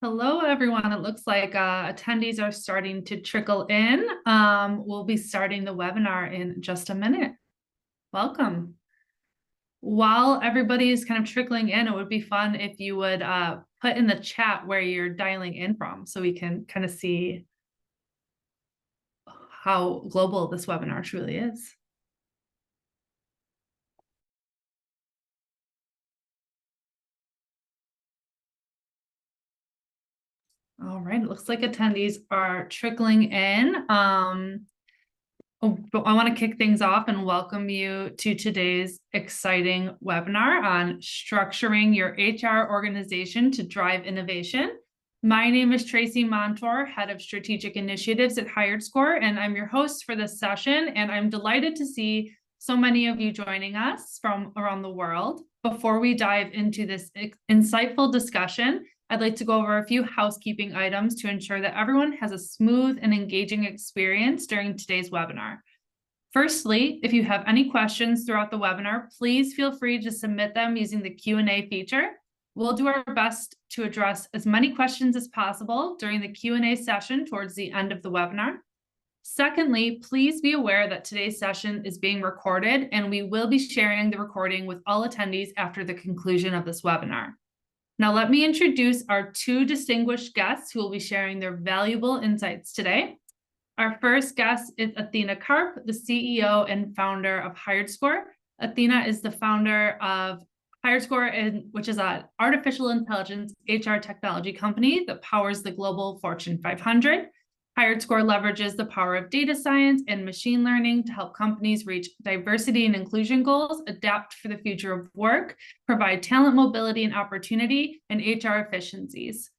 Hello, everyone. It looks like attendees are starting to trickle in. We'll be starting the webinar in just a minute. Welcome. While everybody is kind of trickling in, it would be fun if you would put in the chat where you're dialing in from so we can kind of see how global this webinar truly is. All right, it looks like attendees are trickling in. But I want to kick things off and welcome you to today's exciting webinar on structuring your HR organization to drive innovation. My name is Tracy Montour, Head of Strategic Initiatives at HiredScore, and I'm your host for this session. And I'm delighted to see so many of you joining us from around the world. Before we dive into this insightful discussion, I'd like to go over a few housekeeping items to ensure that everyone has a smooth and engaging experience during today's webinar. Firstly, if you have any questions throughout the webinar, please feel free to submit them using the Q&A feature. We'll do our best to address as many questions as possible during the Q&A session towards the end of the webinar. Secondly, please be aware that today's session is being recorded, and we will be sharing the recording with all attendees after the conclusion of this webinar. Now, let me introduce our two distinguished guests who will be sharing their valuable insights today. Our first guest is Athena Karp, the CEO and founder of HiredScore. Athena is the founder of HiredScore, which is an artificial intelligence HR technology company that powers the global Fortune 500. HiredScore leverages the power of data science and machine learning to help companies reach diversity and inclusion goals, adapt for the future of work, provide talent mobility and opportunity, and HR efficiencies.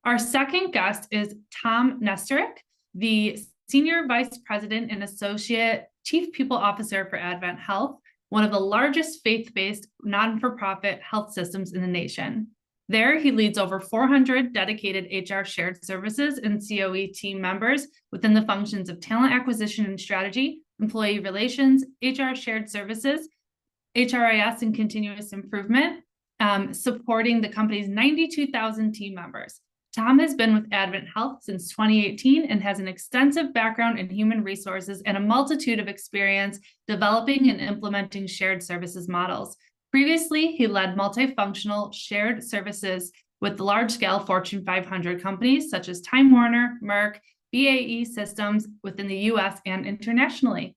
Our second guest is Tom Nesteruk, the Senior Vice President and Associate Chief People Officer for AdventHealth, one of the largest faith-based non-for-profit health systems in the nation. There, he leads over 400 dedicated HR shared services and COE team members within the functions of talent acquisition and strategy, employee relations, HR shared services, HRIS and continuous improvement, supporting the company's 92,000 team members. Tom has been with AdventHealth since 2018 and has an extensive background in human resources and a multitude of experience developing and implementing shared services models. Previously, he led multifunctional shared services with large-scale Fortune 500 companies such as Time Warner, Merck, BAE Systems within the US and internationally.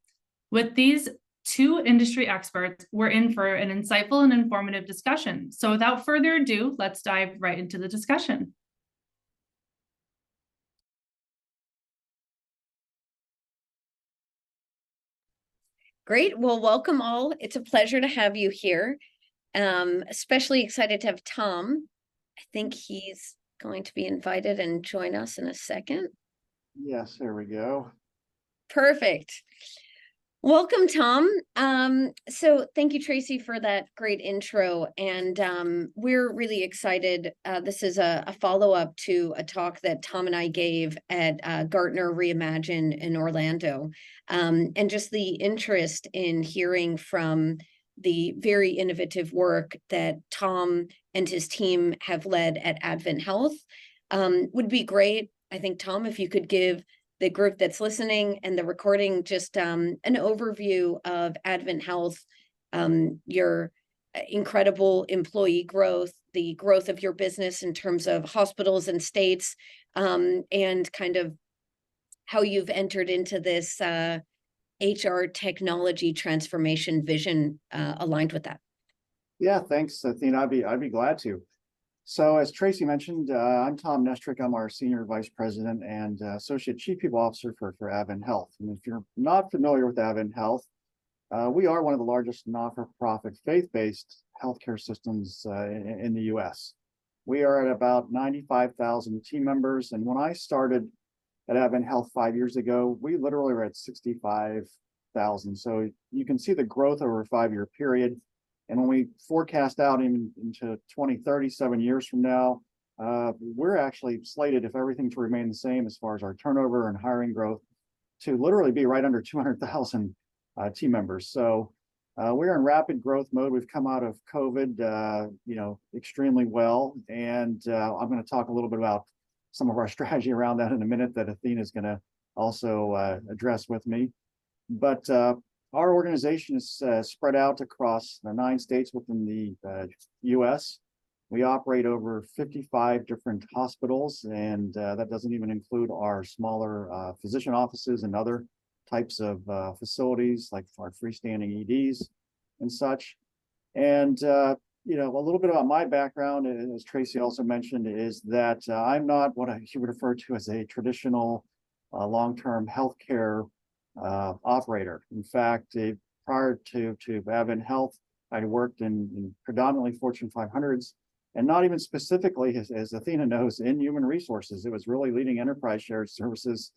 With these two industry experts, we're in for an insightful and informative discussion. So without further ado, let's dive right into the discussion. Great. Well, welcome all. It's a pleasure to have you here. Especially excited to have Tom. I think he's going to be invited and join us in a second. Yes, there we go. Perfect. Welcome, Tom. So thank you, Tracy, for that great intro. And we're really excited. This is a follow-up to a talk that Tom and I gave at Gartner Reimagine in Orlando. And just the interest in hearing from the very innovative work that Tom and his team have led at AdventHealth would be great. I think, Tom, if you could give the group that's listening and the recording just an overview of AdventHealth, your incredible employee growth, the growth of your business in terms of hospitals and states, and kind of how you've entered into this HR technology transformation vision aligned with that. Yeah, thanks, Athena. I'd be glad to. So as Tracy mentioned, I'm Tom Nesteruk. I'm our Senior Vice President and Associate Chief People Officer for AdventHealth. And if you're not familiar with AdventHealth, we are one of the largest not-for-profit faith-based healthcare systems in the U.S. We are at about 95,000 team members. And when I started at AdventHealth 5 years ago, we literally were at 65,000. So you can see the growth over a 5-year period. And when we forecast out into 2030, 7 years from now, we're actually slated, if everything to remain the same as far as our turnover and hiring growth, to literally be right under 200,000 team members. So We're in rapid growth mode. We've come out of COVID, extremely well. And I'm going to talk a little bit about some of our strategy around that in a minute that Athena is going to also address with me. But our organization is spread out across the 9 states within the U.S. We operate over 55 different hospitals, and that doesn't even include our smaller physician offices and other types of facilities like our freestanding EDs and such. And a little bit about my background, as Tracy also mentioned, is that I'm not what I would refer to as a traditional long-term healthcare operator. In fact, prior to AdventHealth, I worked in predominantly Fortune 500s, and not even specifically, as Athena knows, in human resources. It was really leading enterprise shared services,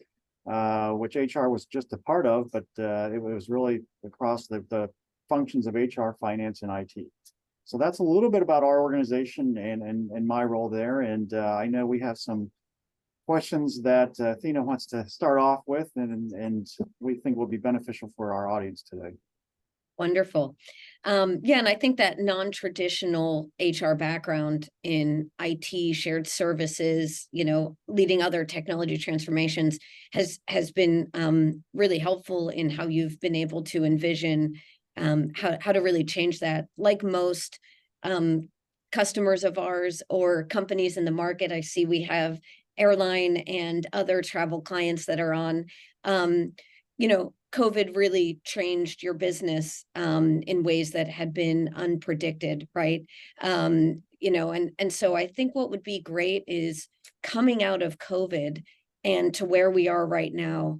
which HR was just a part of, but it was really across the functions of HR, finance, and IT. So that's a little bit about our organization and my role there. And I know we have some questions that Athena wants to start off with, and we think will be beneficial for our audience today. Wonderful. Yeah, and I think that non-traditional HR background in IT, shared services, leading other technology transformations has been really helpful in how you've been able to envision how to really change that. Like most customers of ours or companies in the market, I see we have airline and other travel clients that are on. COVID really changed your business in ways that had been unpredicted, right? And so I think what would be great is coming out of COVID and to where we are right now.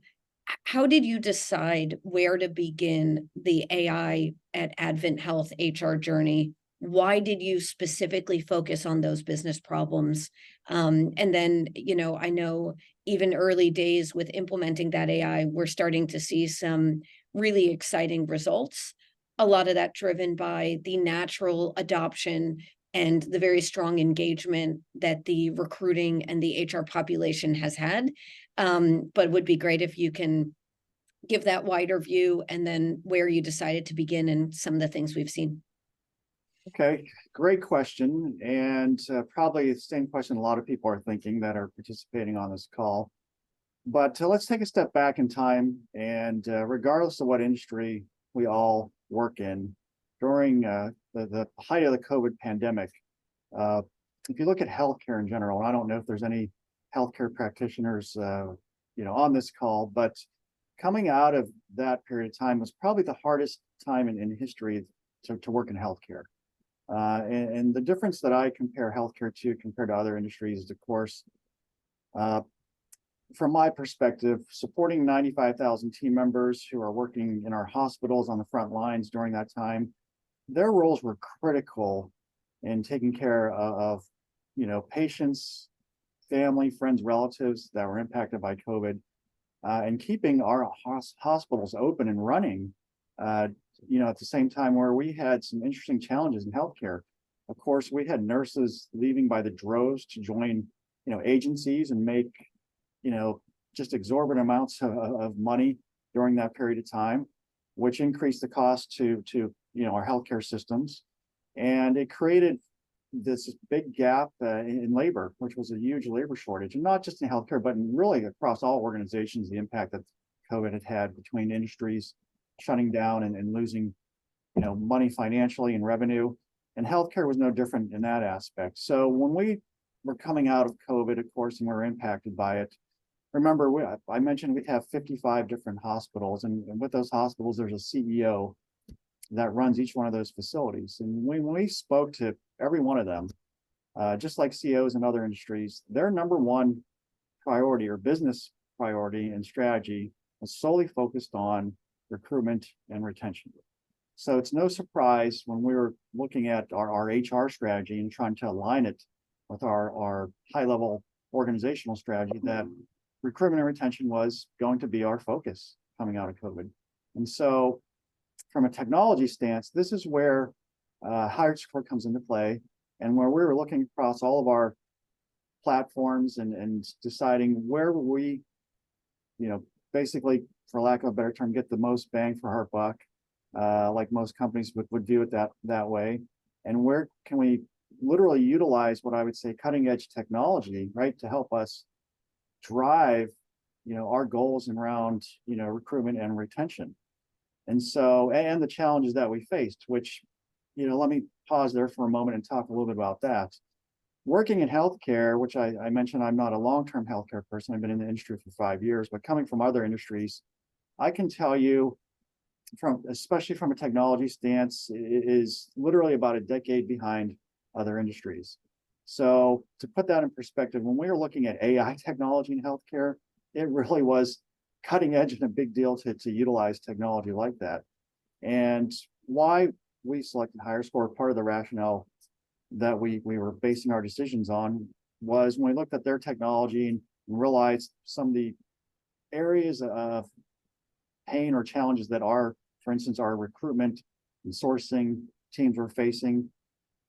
How did you decide where to begin the AI at AdventHealth HR journey? Why did you specifically focus on those business problems? And then, I know even early days with implementing that AI, we're starting to see some really exciting results. A lot of that driven by the natural adoption and the very strong engagement that the recruiting and the HR population has had. But it would be great if you can give that wider view and then where you decided to begin and some of the things we've seen. Okay, great question. And probably the same question a lot of people are thinking that are participating on this call. But let's take a step back in time. And regardless of what industry we all work in, during the height of the COVID pandemic, if you look at healthcare in general, and I don't know if there's any healthcare practitioners on this call, but coming out of that period of time was probably the hardest time in history to work in healthcare. And the difference that I compare healthcare to compared to other industries is, of course, from my perspective, supporting 95,000 team members who are working in our hospitals on the front lines during that time, their roles were critical in taking care of patients, family, friends, relatives that were impacted by COVID, and keeping our hospitals open and running. At the same time where we had some interesting challenges in healthcare. Of course, we had nurses leaving by the droves to join, agencies and make, just exorbitant amounts of money during that period of time, which increased the cost to our healthcare systems. And it created this big gap in labor, which was a huge labor shortage, and not just in healthcare, but really across all organizations, the impact that COVID had between industries shutting down and losing, money financially and revenue. And healthcare was no different in that aspect. So when we were coming out of COVID, of course, and we were impacted by it, remember, I mentioned we have 55 different hospitals, and with those hospitals, there's a CEO that runs each one of those facilities. And when we spoke to every one of them, just like CEOs in other industries, their number one priority or business priority and strategy was solely focused on recruitment and retention. So it's no surprise when we were looking at our HR strategy and trying to align it with our high-level organizational strategy that recruitment and retention was going to be our focus coming out of COVID. And so from a technology stance, this is where HiredScore comes into play, and where we were looking across all of our platforms and deciding where we, basically, for lack of a better term, get the most bang for our buck. like most companies would view it that way. And where can we literally utilize what I would say cutting edge technology, right, to help us drive, our goals around, recruitment and retention. And so, and the challenges that we faced, which, let me pause there for a moment and talk a little bit about that. Working in healthcare, which I mentioned, I'm not a long-term healthcare person. I've been in the industry for 5 years, but coming from other industries, I can tell you especially from a technology stance, it is literally about a decade behind other industries. So to put that in perspective, when we were looking at AI technology in healthcare, it really was cutting edge and a big deal to utilize technology like that. And why we selected HiredScore, part of the rationale that we were basing our decisions on was when we looked at their technology and realized some of the areas of pain or challenges that for instance, our recruitment and sourcing teams were facing.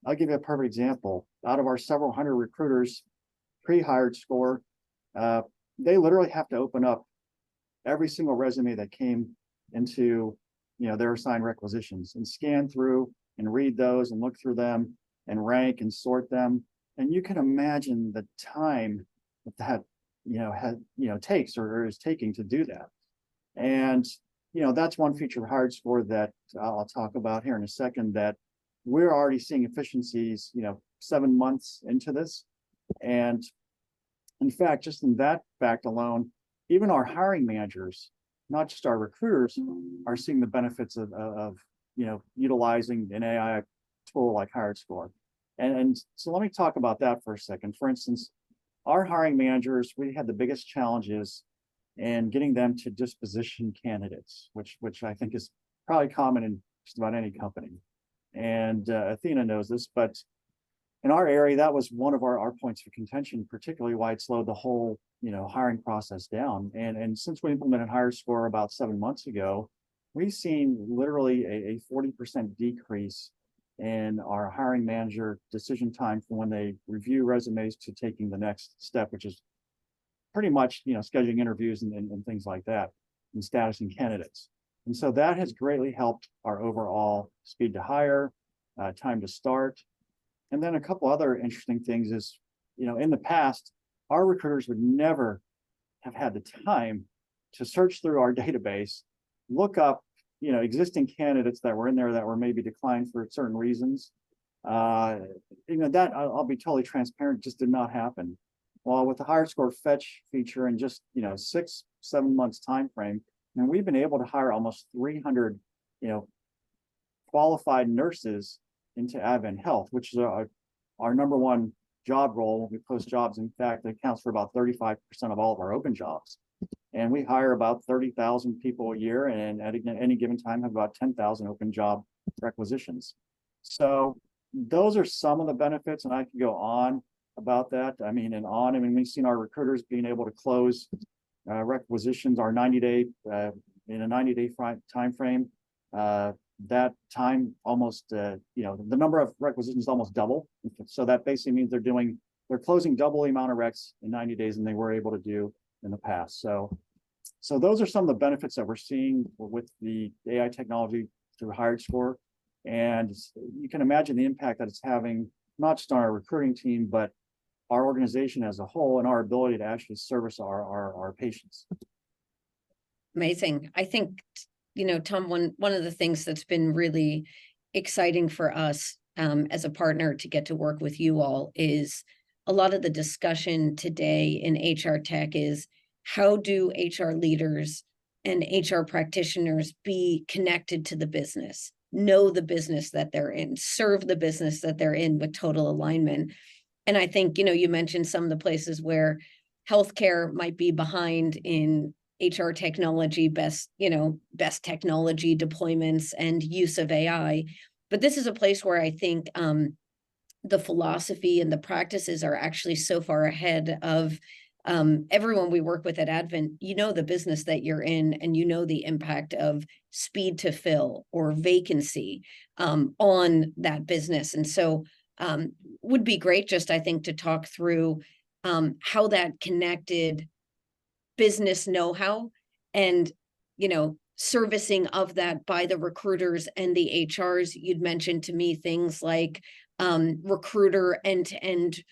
I'll give you a perfect example. Out of our several hundred recruiters pre-HiredScore, they literally have to open up every single resume that came into their assigned requisitions and scan through and read those and look through them and rank and sort them. And you can imagine the time that takes or is taking to do that. And that's one feature of HiredScore that I'll talk about here in a second, that we're already seeing efficiencies 7 months into this. And in fact, just in that fact alone, even our hiring managers, not just our recruiters, are seeing the benefits of utilizing an AI tool like HiredScore. And so let me talk about that for a second. For instance, our hiring managers, we had the biggest challenges in getting them to disposition candidates, which I think is probably common in just about any company. And Athena knows this, but in our area, that was one of our points of contention, particularly why it slowed the whole hiring process down. And since we implemented HiredScore about 7 months ago, we've seen literally a 40% decrease in our hiring manager decision time from when they review resumes to taking the next step, which is pretty much scheduling interviews and things like that, and statusing candidates. And so that has greatly helped our overall speed to hire, time to start. And then a couple other interesting things is, in the past, our recruiters would never have had the time to search through our database, look up, existing candidates that were in there that were maybe declined for certain reasons. That I'll be totally transparent, just did not happen. Well, with the HiredScore fetch feature in just 6-7 months time frame, and we've been able to hire almost 300 qualified nurses into AdventHealth, which is our number one job role when we post jobs. In fact, it accounts for about 35% of all of our open jobs. And we hire about 30,000 people a year, and at any given time have about 10,000 open job requisitions. So those are some of the benefits, and I can go on about that. We've seen our recruiters being able to close requisitions, our 90-day in a 90-day time frame. That time almost, the number of requisitions almost double. So that basically means they're closing double the amount of recs in 90 days than they were able to do in the past. So those are some of the benefits that we're seeing with the AI technology through HiredScore. And you can imagine the impact that it's having, not just on our recruiting team, but our organization as a whole, and our ability to actually service our patients. Amazing. I think, Tom, one of the things that's been really exciting for us as a partner to get to work with you all is a lot of the discussion today in HR tech is, how do HR leaders and HR practitioners be connected to the business, know the business that they're in, serve the business that they're in with total alignment. And I think, you mentioned some of the places where healthcare might be behind in HR technology, best technology deployments and use of AI. But this is a place where I think the philosophy and the practices are actually so far ahead of everyone we work with at Advent. The business that you're in, and the impact of speed to fill or vacancy on that business. And so would be great just, I think, to talk through how that connected business know-how and, servicing of that by the recruiters and the HRs. You'd mentioned to me things like recruiter end-to-end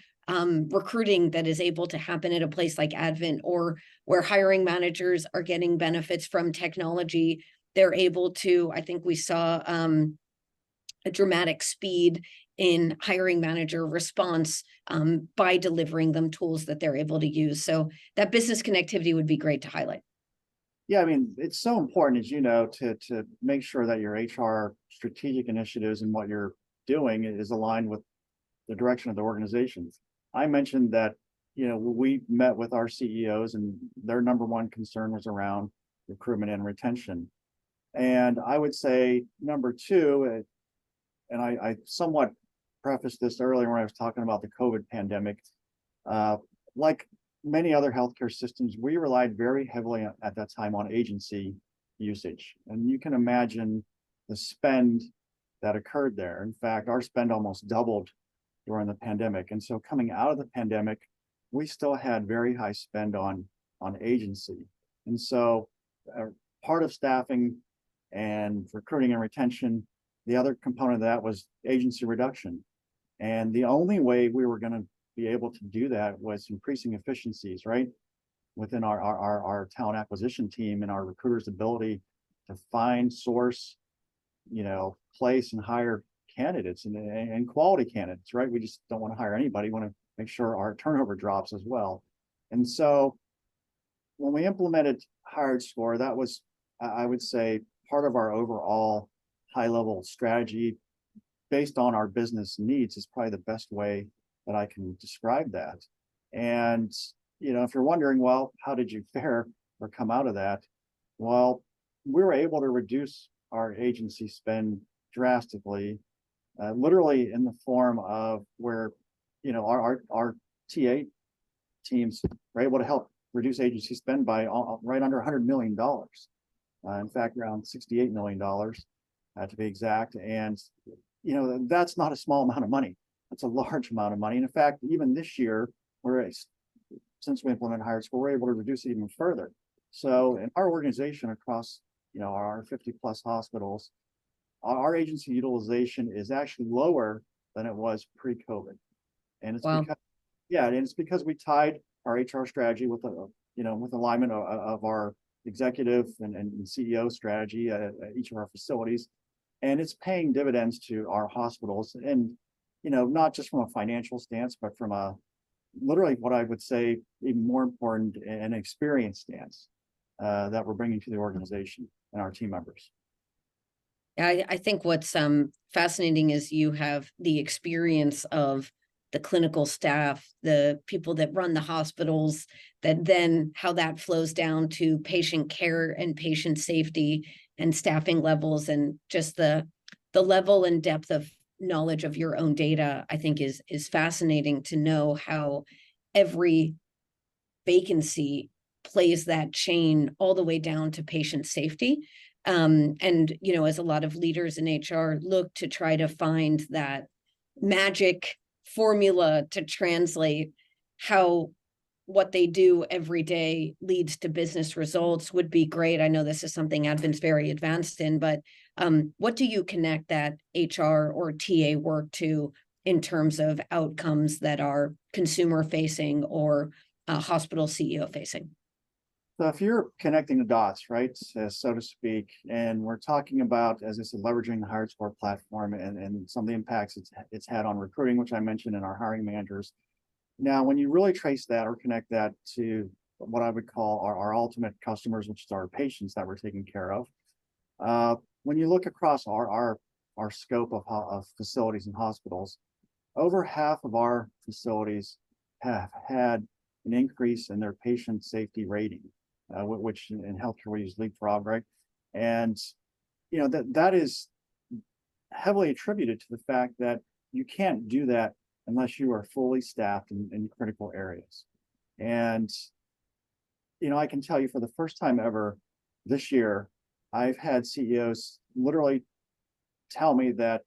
recruiting that is able to happen at a place like Advent, or where hiring managers are getting benefits from technology. They're able to, I think we saw a dramatic speed in hiring manager response by delivering them tools that they're able to use. So that business connectivity would be great to highlight. Yeah, I mean, it's so important, as you know, to make sure that your HR strategic initiatives and what you're doing is aligned with the direction of the organization. I mentioned that, we met with our CEOs and their number one concern was around recruitment and retention. And I would say number two, and I somewhat prefaced this earlier when I was talking about the COVID pandemic, like many other healthcare systems, we relied very heavily at that time on agency usage. And you can imagine the spend that occurred there. In fact, our spend almost doubled during the pandemic. And so coming out of the pandemic, we still had very high spend on agency. And so part of staffing and recruiting and retention, the other component of that was agency reduction. And the only way we were going to be able to do that was increasing efficiencies, right? Within our talent acquisition team and our recruiters' ability to find, source, place and hire candidates and quality candidates, right? We just don't want to hire anybody. We want to make sure our turnover drops as well. And so when we implemented HiredScore, that was, I would say, part of our overall high-level strategy based on our business needs is probably the best way that I can describe that. And, if you're wondering, well, how did you fare or come out of that? Well, we were able to reduce our agency spend drastically, literally in the form of where, our TA teams were able to help reduce agency spend by right under $100 million. In fact, around $68 million to be exact. And, that's not a small amount of money. That's a large amount of money. And in fact, even this year, since we implemented HiredScore, we're able to reduce it even further. So in our organization across, our 50 plus hospitals, our agency utilization is actually lower than it was pre-COVID. And it's because we tied our HR strategy with with alignment of our executive and CEO strategy at each of our facilities. And it's paying dividends to our hospitals, and not just from a financial stance, but from a literally what I would say even more important, an experience stance that we're bringing to the organization and our team members. I think what's fascinating is you have the experience of the clinical staff, the people that run the hospitals, that then how that flows down to patient care and patient safety and staffing levels, and just the level and depth of knowledge of your own data, I think is fascinating to know how every vacancy plays that chain all the way down to patient safety. And, as a lot of leaders in HR look to try to find that magic formula to translate how what they do every day leads to business results would be great. I know this is something Advent's very advanced in, but what do you connect that HR or TA work to in terms of outcomes that are consumer facing or hospital CEO facing? So if you're connecting the dots, right, so to speak, and we're talking about, as I said, leveraging the HiredScore platform and some of the impacts it's had on recruiting, which I mentioned, in our hiring managers. Now, when you really trace that or connect that to what I would call our ultimate customers, which is our patients that we're taking care of, when you look across our scope of facilities and hospitals, over half of our facilities have had an increase in their patient safety rating, which in healthcare we use Leapfrog, right? And that is heavily attributed to the fact that you can't do that unless you are fully staffed in critical areas. And I can tell you, for the first time ever this year, I've had CEOs literally tell me that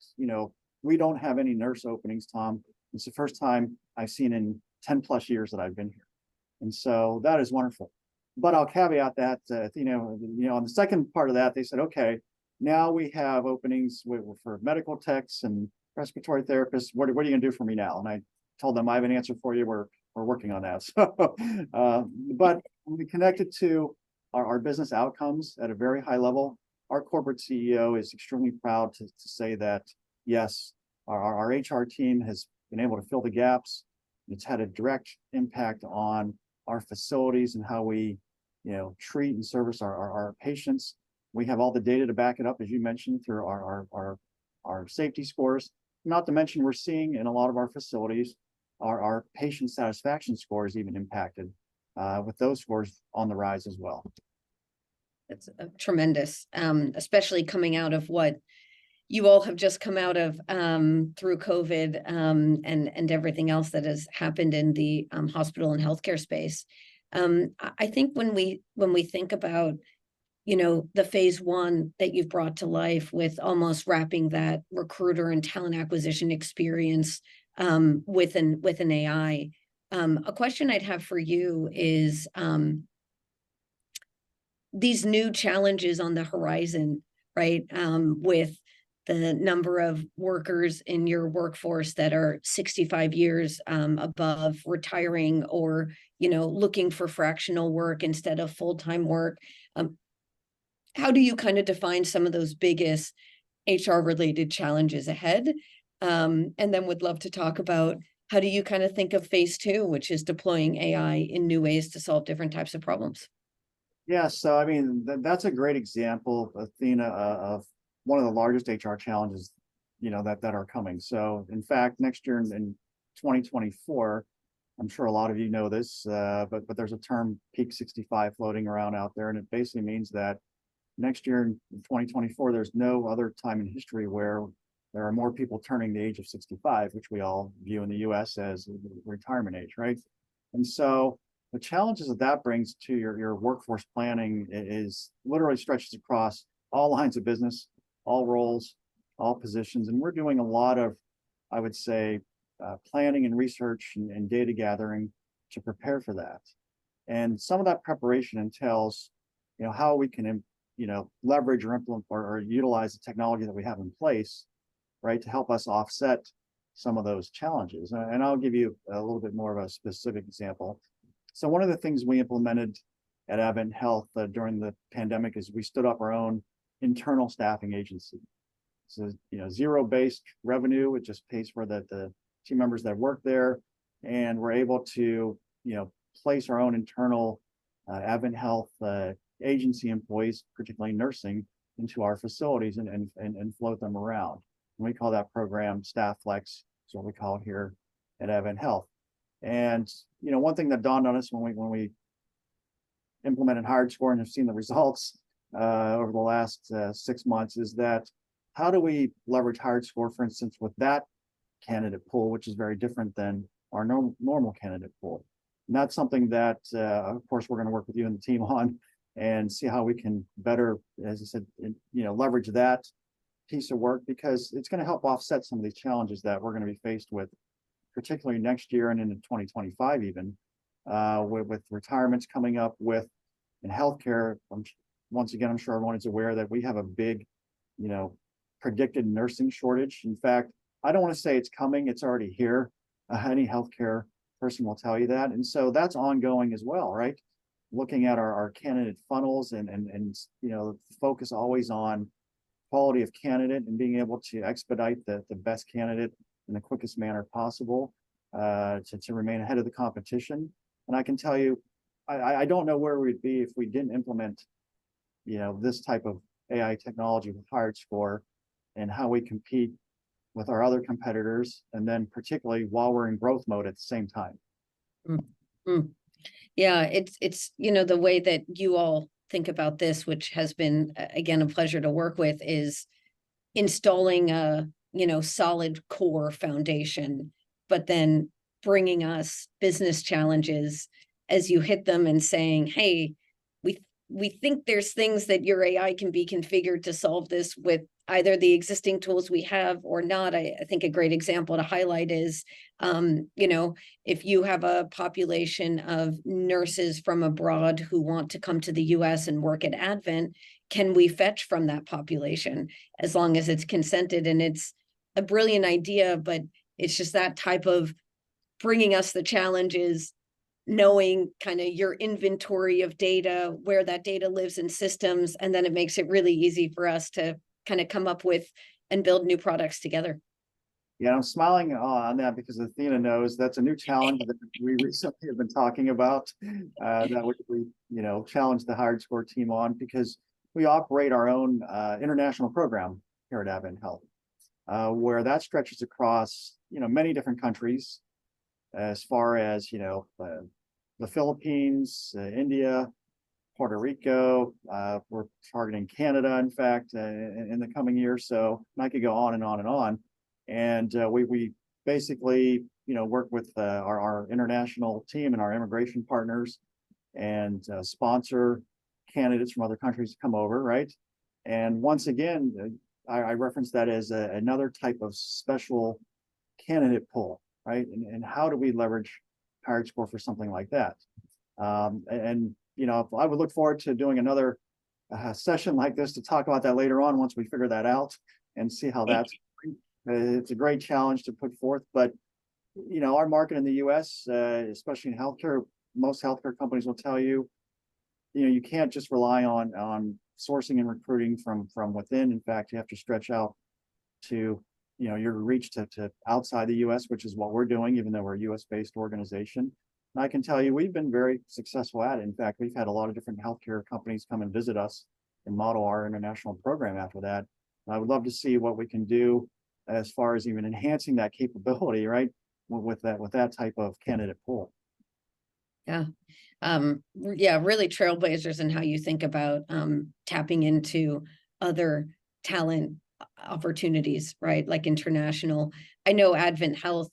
we don't have any nurse openings, Tom. It's the first time I've seen in 10 plus years that I've been here. And so that is wonderful. But I'll caveat that, on the second part of that, they said, okay, now we have openings for medical techs and respiratory therapists. What are you going to do for me now? And I told them, I have an answer for you. We're working on that. So, but when we connected to our business outcomes at a very high level, our corporate CEO is extremely proud to say that, yes, our HR team has been able to fill the gaps. It's had a direct impact on our facilities and how we, treat and service our patients. We have all the data to back it up, as you mentioned, through our safety scores. Not to mention, we're seeing in a lot of our facilities, our patient satisfaction scores even impacted, with those scores on the rise as well. That's tremendous, especially coming out of what you all have just come out of through COVID and everything else that has happened in the hospital and healthcare space. I think when we think about, the phase one that you've brought to life with almost wrapping that recruiter and talent acquisition experience with an AI, a question I'd have for you is these new challenges on the horizon, right? With the number of workers in your workforce that are 65 years above retiring or, looking for fractional work instead of full-time work. How do you kind of define some of those biggest HR related challenges ahead? And then would love to talk about how do you kind of think of phase two, which is deploying AI in new ways to solve different types of problems? Yeah, so I mean, that's a great example, Athena, of one of the largest HR challenges, that are coming. So in fact, next year in 2024, I'm sure a lot of you know this, but there's a term peak 65 floating around out there, and it basically means that next year in 2024, there's no other time in history where there are more people turning the age of 65, which we all view in the US as retirement age, right? And so the challenges that brings to your workforce planning is literally stretches across all lines of business, all roles, all positions. And we're doing a lot of, I would say, planning and research and data gathering to prepare for that. And some of that preparation entails, how we can, leverage or implement or utilize the technology that we have in place, right, to help us offset some of those challenges. And I'll give you a little bit more of a specific example. So one of the things we implemented at AdventHealth during the pandemic is we stood up our own internal staffing agency. So, zero-based revenue, it just pays for the team members that work there. And we're able to, place our own internal AdventHealth agency employees, particularly nursing, into our facilities and float them around. And we call that program Staff Flex. That's what we call it here at AdventHealth. And one thing that dawned on us when we implemented HiredScore and have seen the results over the last 6 months is that how do we leverage HiredScore, for instance, with that candidate pool, which is very different than our normal candidate pool. And that's something that, of course, we're going to work with you and the team on and see how we can better, as I said, leverage that piece of work, because it's going to help offset some of these challenges that we're going to be faced with, particularly next year and into 2025 even, with retirements coming up in healthcare. Once again, I'm sure everyone is aware that we have a big, predicted nursing shortage. In fact, I don't want to say it's coming, it's already here. Any healthcare person will tell you that. And so that's ongoing as well, right? Looking at our candidate funnels and focus always on quality of candidate and being able to expedite the best candidate in the quickest manner possible to remain ahead of the competition. And I can tell you, I don't know where we'd be if we didn't implement, this type of AI technology with HiredScore and how we compete with our other competitors, and then particularly while we're in growth mode at the same time. Mm-hmm. Yeah, it's the way that you all think about this, which has been again a pleasure to work with, is installing a solid core foundation, but then bringing us business challenges as you hit them and saying, hey, we think there's things that your AI can be configured to solve this with either the existing tools we have or not. I think a great example to highlight is, if you have a population of nurses from abroad who want to come to the US and work at Advent, can we fetch from that population as long as it's consented? And it's a brilliant idea, but it's just that type of bringing us the challenges, knowing kind of your inventory of data, where that data lives in systems, and then it makes it really easy for us to kind of come up with and build new products together. Yeah, I'm smiling on that because Athena knows that's a new challenge that we recently have been talking about. That we challenge the HiredScore team on, because we operate our own international program here at AdventHealth, where that stretches across many different countries, as far as the Philippines, India, Puerto Rico. We're targeting Canada, in fact, in the coming year. So I could go on and on and on. And we basically work with our international team and our immigration partners, and sponsor candidates from other countries to come over, right? And once again, I reference that as another type of special candidate pool, right? And how do we leverage HiredScore for something like that? I would look forward to doing another session like this to talk about that later on, once we figure that out and see how that's. It's a great challenge to put forth, but our market in the U.S., especially in healthcare, most healthcare companies will tell you, you can't just rely on sourcing and recruiting from within. In fact, you have to stretch out to your reach to outside the U.S., which is what we're doing, even though we're a U.S.-based organization. And I can tell you, we've been very successful at it. In fact, we've had a lot of different healthcare companies come and visit us and model our international program after that. And I would love to see what we can do as far as even enhancing that capability, right, with that type of candidate pool. Yeah. Really trailblazers in how you think about tapping into other talent opportunities, right? Like international. I know AdventHealth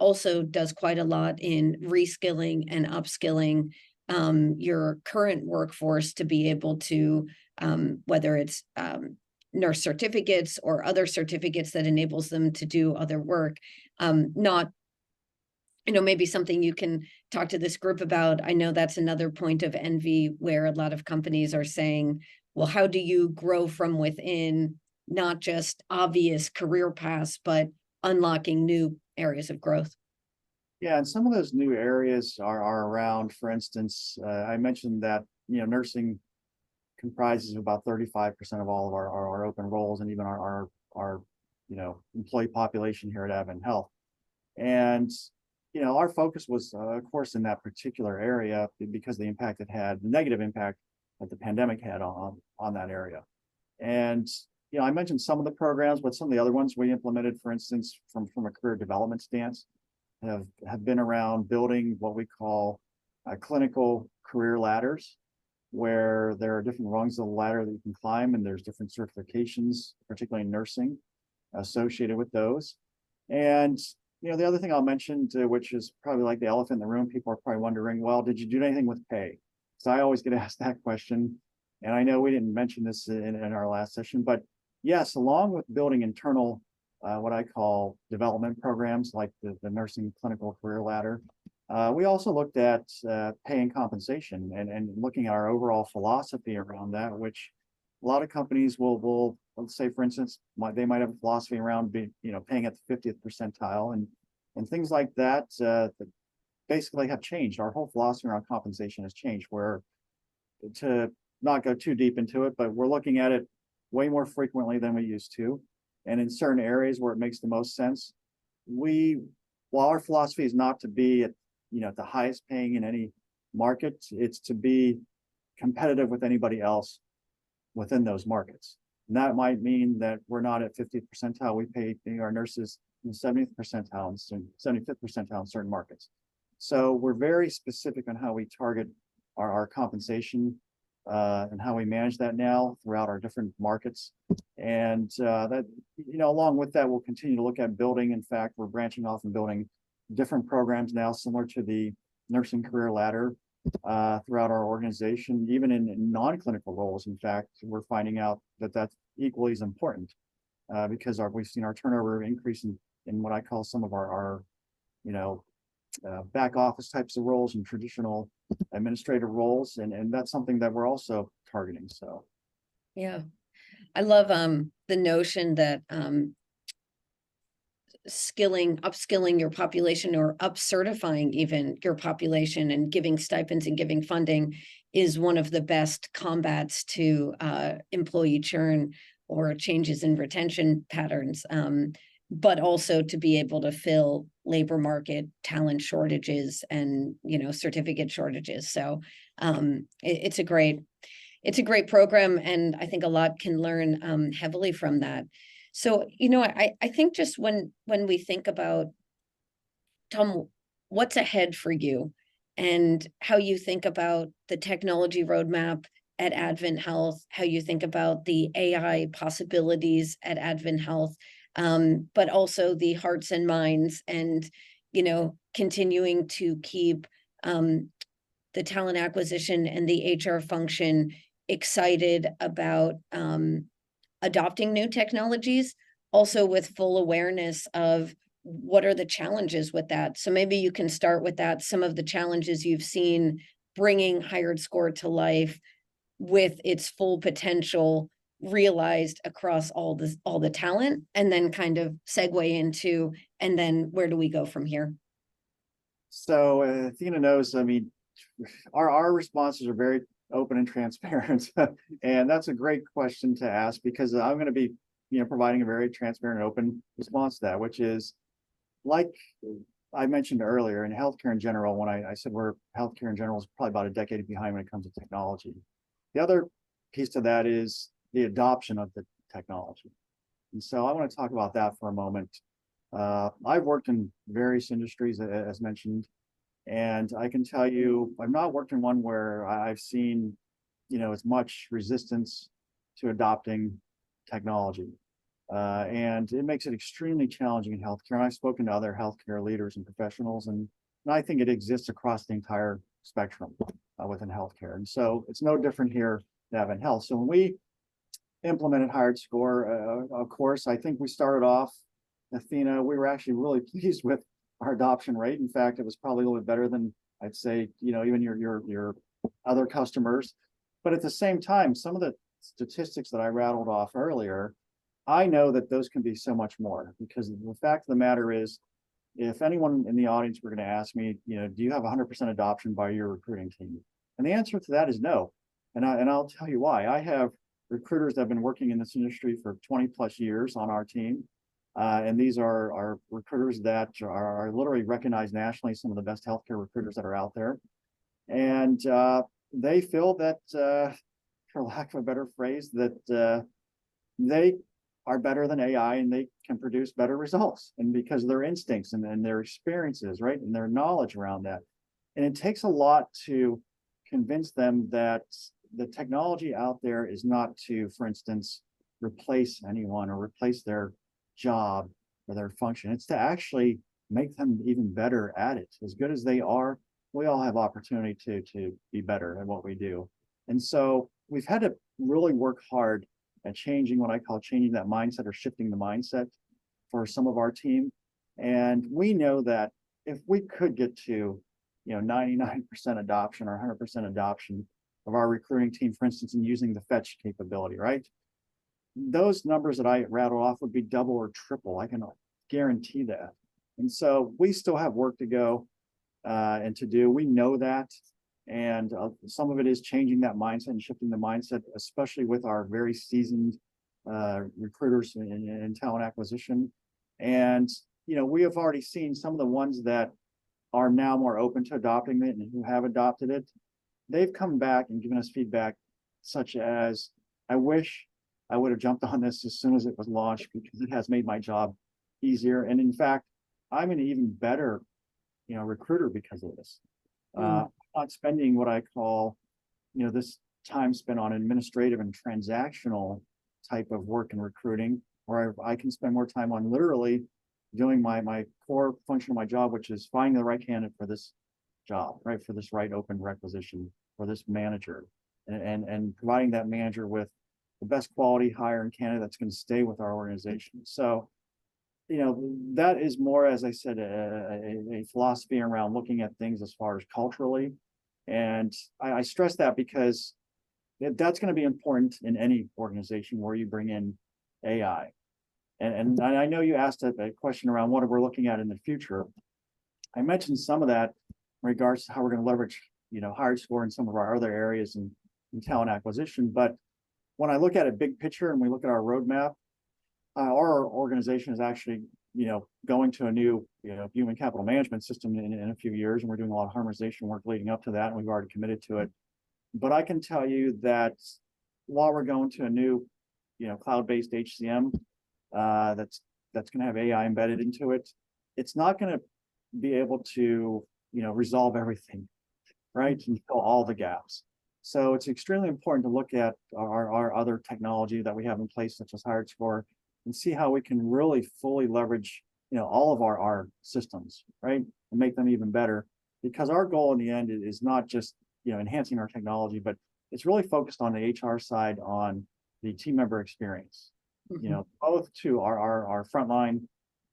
also does quite a lot in reskilling and upskilling your current workforce to be able to, whether it's nurse certificates or other certificates that enables them to do other work. Not, maybe something you can talk to this group about. I know that's another point of envy where a lot of companies are saying, well, how do you grow from within, not just obvious career paths, but unlocking new areas of growth? Yeah, and some of those new areas are around, for instance, I mentioned that, nursing comprises about 35% of all of our open roles, and even our employee population here at AdventHealth. And our focus was, of course, in that particular area, because the impact it had, the negative impact that the pandemic had on that area. And I mentioned some of the programs, but some of the other ones we implemented, for instance, from a career development stance, have been around building what we call clinical career ladders, where there are different rungs of the ladder that you can climb, and there's different certifications, particularly in nursing, associated with those. And the other thing I'll mention, which is probably like the elephant in the room, people are probably wondering, well, did you do anything with pay? So I always get asked that question. And I know we didn't mention this in our last session, but yes, along with building internal, what I call development programs, like the nursing clinical career ladder, we also looked at pay and compensation, and looking at our overall philosophy around that, which a lot of companies will let's say, for instance, they might have a philosophy around paying at the 50th percentile, and things like that, that basically have changed. Our whole philosophy around compensation has changed, where, to not go too deep into it, but we're looking at it way more frequently than we used to. And in certain areas where it makes the most sense, while our philosophy is not to be at the highest paying in any market, it's to be competitive with anybody else within those markets. And that might mean that we're not at 50th percentile. We pay our nurses in the 70th percentile and 75th percentile in certain markets. So we're very specific on how we target our compensation and how we manage that now throughout our different markets. And that, along with that, we'll continue to look at building. In fact, we're branching off and building different programs now, similar to the nursing career ladder, throughout our organization, even in non-clinical roles. In fact, we're finding out that that's equally as important because we've seen our turnover increase in what I call some of our back office types of roles and traditional administrative roles, and that's something that we're also targeting. So Yeah, I love the notion that upskilling your population, or up certifying even your population, and giving stipends and giving funding is one of the best combats to employee churn or changes in retention patterns. But also to be able to fill labor market talent shortages and, certificate shortages. So it's a great program, and I think a lot can learn heavily from that. So, I think just when we think about, Tom, what's ahead for you and how you think about the technology roadmap at AdventHealth, how you think about the AI possibilities at AdventHealth, but also the hearts and minds, and, continuing to keep the talent acquisition and the HR function excited about adopting new technologies, also with full awareness of what are the challenges with that. So maybe you can start with that, some of the challenges you've seen bringing HiredScore to life with its full potential realized across all the talent, and then kind of segue into, and then where do we go from here? So Athena knows, I mean, our responses are very open and transparent. And that's a great question to ask, because I'm going to be, providing a very transparent and open response to that, which is, like I mentioned earlier, in healthcare in general, when I said healthcare in general is probably about a decade behind when it comes to technology. The other piece to that is the adoption of the technology. And so I want to talk about that for a moment. I've worked in various industries, as mentioned, and I can tell you, I've not worked in one where I've seen, as much resistance to adopting technology. And it makes it extremely challenging in healthcare. And I've spoken to other healthcare leaders and professionals, and I think it exists across the entire spectrum within healthcare. And so it's no different here at AdventHealth. So when we implemented HiredScore, of course, I think we started off, Athena, we were actually really pleased with our adoption rate. In fact, it was probably a little bit better than, I'd say, even your other customers. But at the same time, some of the statistics that I rattled off earlier, I know that those can be so much more, because the fact of the matter is, if anyone in the audience were going to ask me, do you have 100% adoption by your recruiting team? And the answer to that is no. And I'll tell you why. I have recruiters that have been working in this industry for 20 plus years on our team. And these are recruiters that are literally recognized nationally, some of the best healthcare recruiters that are out there. And they feel that, for lack of a better phrase, that they are better than AI, and they can produce better results, and because of their instincts and their experiences, right, and their knowledge around that. And it takes a lot to convince them that the technology out there is not to, for instance, replace anyone or replace their job or their function. It's to actually make them even better at it. As good as they are, we all have opportunity to be better at what we do. And so we've had to really work hard at changing what I call changing that mindset, or shifting the mindset for some of our team. And we know that if we could get to 99% adoption or 100% adoption of our recruiting team, for instance, in using the fetch capability, right? Those numbers that I rattle off would be double or triple. I can guarantee that. And so we still have work to go and to do. We know that. And some of it is changing that mindset and shifting the mindset, especially with our very seasoned recruiters in talent acquisition. And, we have already seen some of the ones that are now more open to adopting it and who have adopted it. They've come back and given us feedback such as, I wish I would have jumped on this as soon as it was launched, because it has made my job easier. And in fact, I'm an even better, recruiter because of this. Not spending what I call, this time spent on administrative and transactional type of work and recruiting, or I can spend more time on literally doing my core function of my job, which is finding the right candidate for this job, right? For this right open requisition for this manager, and providing that manager with the best quality hire and candidate that's going to stay with our organization. So, that is more, as I said, a philosophy around looking at things as far as culturally. And I stress that because that's going to be important in any organization where you bring in AI. And I know you asked a question around what we're looking at in the future. I mentioned some of that in regards to how we're going to leverage, HiredScore in some of our other areas in talent acquisition. But when I look at it big picture and we look at our roadmap, our organization is actually, going to a new, human capital management system in a few years, and we're doing a lot of harmonization work leading up to that, and we've already committed to it. But I can tell you that while we're going to a new, cloud-based HCM, that's going to have AI embedded into it, it's not going to be able to, resolve everything, right, and fill all the gaps. So it's extremely important to look at our other technology that we have in place, such as HiredScore, and see how we can really fully leverage, all of our systems, right, and make them even better. Because our goal in the end is not just, enhancing our technology, but it's really focused on the HR side, on the team member experience. Both to our frontline,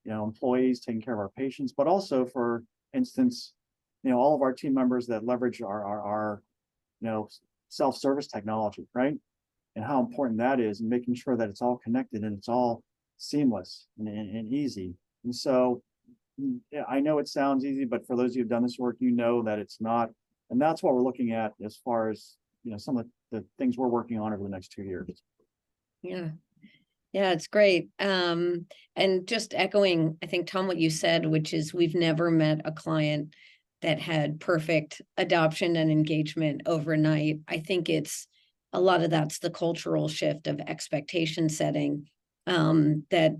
employees taking care of our patients, but also, for instance, all of our team members that leverage our self-service technology, right? And how important that is, and making sure that it's all connected and it's all seamless and easy. And so, yeah, I know it sounds easy, but for those of you who've done this work, that it's not. And that's what we're looking at as far as, some of the things we're working on over the next 2 years. Yeah. Yeah, it's great. And just echoing, I think, Tom, what you said, which is we've never met a client that had perfect adoption and engagement overnight. I think it's a lot of that's the cultural shift of expectation setting, that,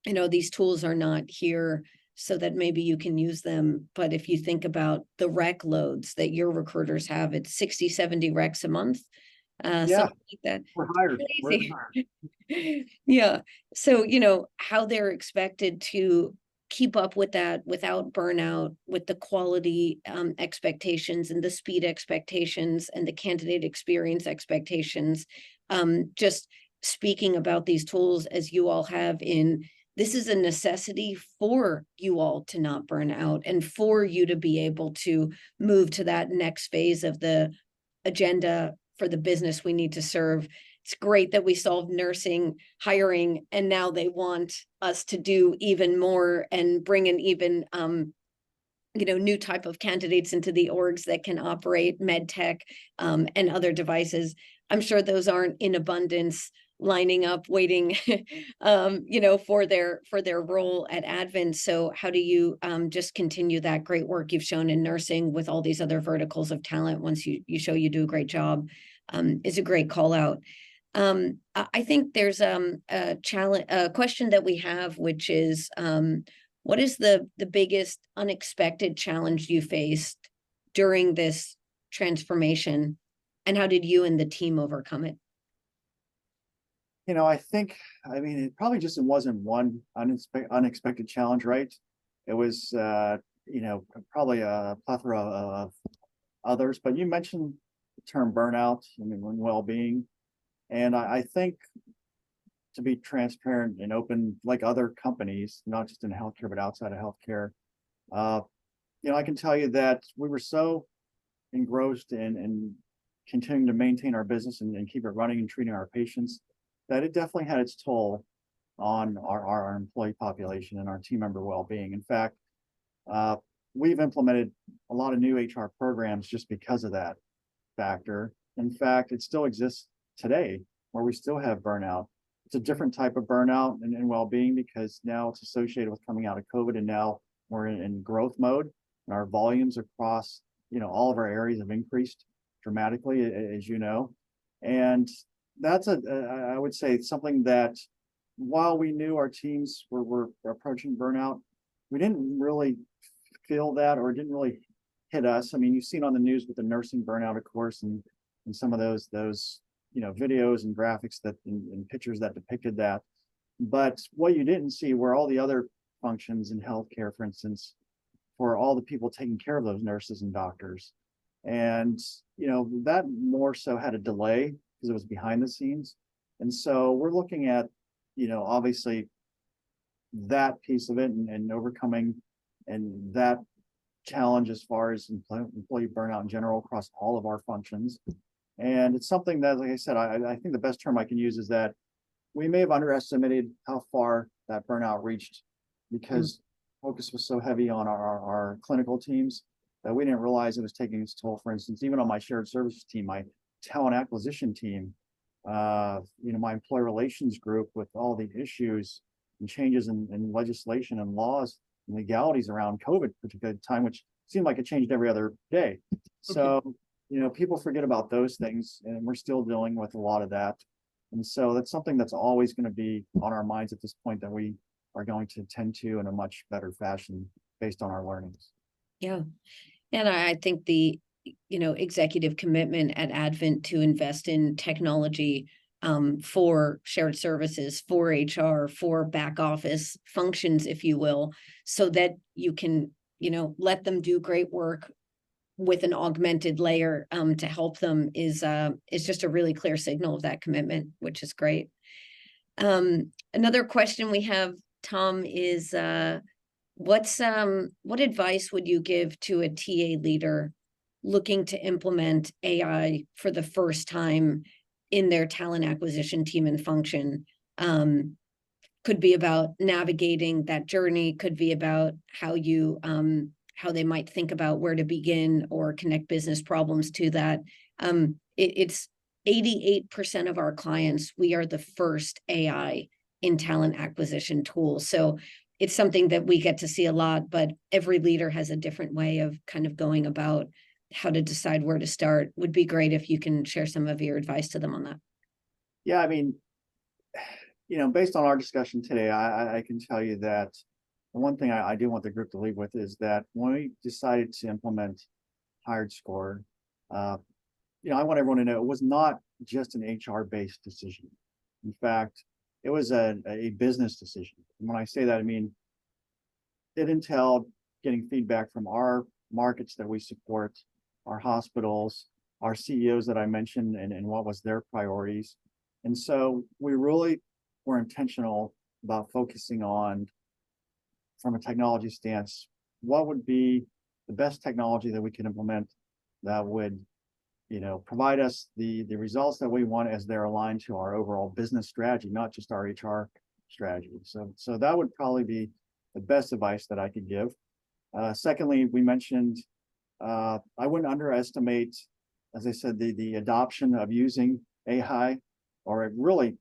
these tools are not here so that maybe you can use them. But if you think about the rec loads that your recruiters have, it's 60, 70 recs a month. Yeah, something like that. we're hired. Crazy. We're hired. Yeah. So, how they're expected to keep up with that without burnout, with the quality expectations and the speed expectations and the candidate experience expectations. Just speaking about these tools as you all have this is a necessity for you all to not burn out and for you to be able to move to that next phase of the agenda for the business we need to serve. It's great that we solved nursing hiring, and now they want us to do even more and bring in even, new type of candidates into the orgs that can operate med tech and other devices. I'm sure those aren't in abundance lining up, waiting, for their role at Advent. So how do you just continue that great work you've shown in nursing with all these other verticals of talent once you show you do a great job? Is a great call out. I think there's a question that we have, which is, what is the biggest unexpected challenge you faced during this transformation, and how did you and the team overcome it? I think, it probably just wasn't one unexpected challenge, right? It was, probably a plethora of others, but you mentioned the term burnout, and well-being. And I think, to be transparent and open, like other companies, not just in healthcare, but outside of healthcare, I can tell you that we were so engrossed in continuing to maintain our business and keep it running and treating our patients, that it definitely had its toll on our employee population and our team member well-being. In fact, we've implemented a lot of new HR programs just because of that factor. In fact, it still exists today, where we still have burnout. It's a different type of burnout and well-being, because now it's associated with coming out of COVID, and now we're in growth mode, and our volumes across, all of our areas have increased dramatically, as you know. And that's I would say something that, while we knew our teams were approaching burnout, we didn't really feel that, or it didn't really hit us. You've seen on the news with the nursing burnout, of course, and some of those videos and graphics and pictures that depicted that. But what you didn't see were all the other functions in healthcare, for instance, for all the people taking care of those nurses and doctors. And, that more so had a delay because it was behind the scenes. And so we're looking at, obviously that piece of it and overcoming and that challenge as far as employee burnout in general across all of our functions. And it's something that, like I said, I think the best term I can use is that we may have underestimated how far that burnout reached because focus was so heavy on our clinical teams that we didn't realize it was taking its toll. For instance, even on my shared services team, my talent acquisition team, my employee relations group with all the issues and changes in legislation and laws and legalities around COVID, particular time, which seemed like it changed every other day. So, people forget about those things, and we're still dealing with a lot of that. And so that's something that's always going to be on our minds at this point that we are going to tend to in a much better fashion based on our learnings. Yeah. And I think the, executive commitment at Advent to invest in technology for shared services, for HR, for back office functions, if you will, so that you can, let them do great work with an augmented layer to help them is just a really clear signal of that commitment, which is great. Another question we have, Tom, is what advice would you give to a TA leader looking to implement AI for the first time in their talent acquisition team and function? Could be about navigating that journey, could be about how how they might think about where to begin or connect business problems to that. It's 88% of our clients, we are the first AI in talent acquisition tool. So it's something that we get to see a lot, but every leader has a different way of kind of going about how to decide where to start. Would be great if you can share some of your advice to them on that. Yeah, I mean, based on our discussion today, I can tell you that the one thing I do want the group to leave with is that when we decided to implement HiredScore, I want everyone to know it was not just an HR-based decision. In fact, it was a business decision. And when I say that, I mean, it entailed getting feedback from our markets that we support, our hospitals, our CEOs that I mentioned, and what was their priorities. And so we really were intentional about focusing on, from a technology stance, what would be the best technology that we can implement that would, provide us the results that we want as they're aligned to our overall business strategy, not just our HR strategy. So that would probably be the best advice that I could give. Secondly, we mentioned, I wouldn't underestimate, as I said, the adoption of using AI or really,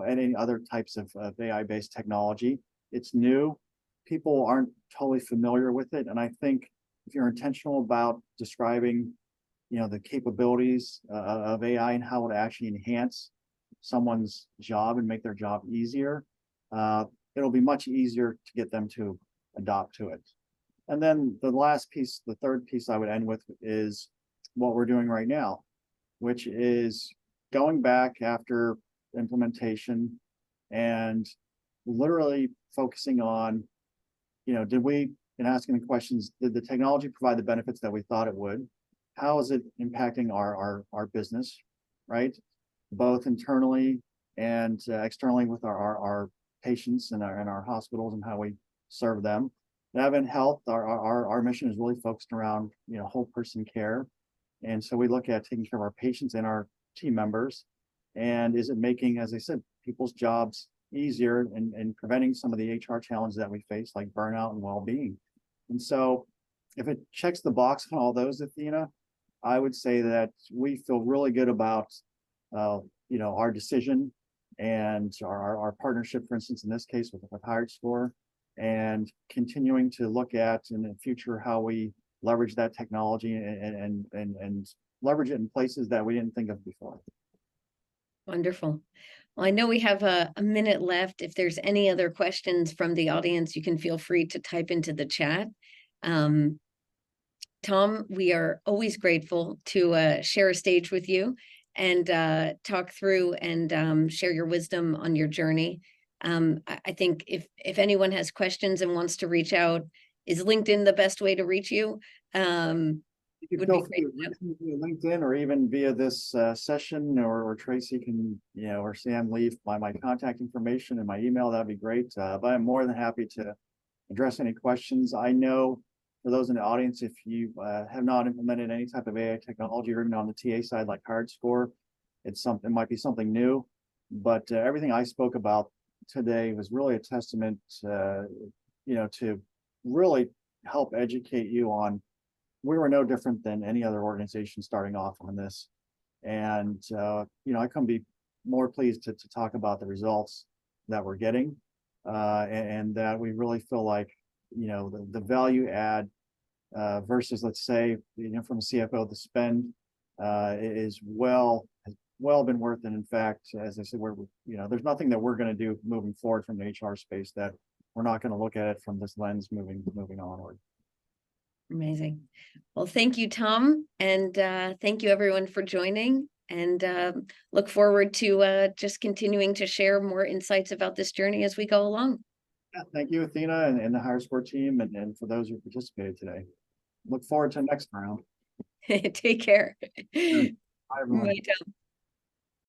any other types of AI-based technology. It's new. People aren't totally familiar with it. And I think if you're intentional about describing, the capabilities of AI and how it actually enhance someone's job and make their job easier, it'll be much easier to get them to adopt to it. And then the third piece I would end with is what we're doing right now, which is going back after implementation and literally focusing on, and asking the questions, did the technology provide the benefits that we thought it would? How is it impacting our business, right? Both internally and externally with our patients and our hospitals and how we serve them. At AdventHealth, our mission is really focused around, whole person care. And so we look at taking care of our patients and our team members. And is it making, as I said, people's jobs easier and preventing some of the HR challenges that we face, like burnout and well-being? And so if it checks the box on all those, Athena, I would say that we feel really good about, our decision and our partnership, for instance, in this case with HiredScore, and continuing to look at in the future how we leverage that technology and leverage it in places that we didn't think of before. Wonderful. Well, I know we have a minute left. If there's any other questions from the audience, you can feel free to type into the chat. Tom, we are always grateful to share a stage with you and talk through and share your wisdom on your journey. I think if anyone has questions and wants to reach out, is LinkedIn the best way to reach you? You Would can be feel great free to to reach me via LinkedIn or even via this session, or Tracy can, or Sam leave my contact information and my email. That'd be great. But I'm more than happy to address any questions. I know for those in the audience, if you have not implemented any type of AI technology or even on the TA side like HiredScore, it might be something new. But everything I spoke about today was really a testament, to really help educate you on. We were no different than any other organization starting off on this. And, I couldn't be more pleased to talk about the results that we're getting. And that we really feel like, the value add versus, let's say, from a CFO, the spend has well been worth it. In fact, as I said, there's nothing that we're going to do moving forward from the HR space that we're not going to look at it from this lens moving onward. Amazing. Well, thank you, Tom. And thank you everyone for joining, and look forward to just continuing to share more insights about this journey as we go along. Yeah, thank you, Athena, and the HiredScore team, and for those who participated today. Look forward to next round. Take care. Bye, everyone. Bye, Tom.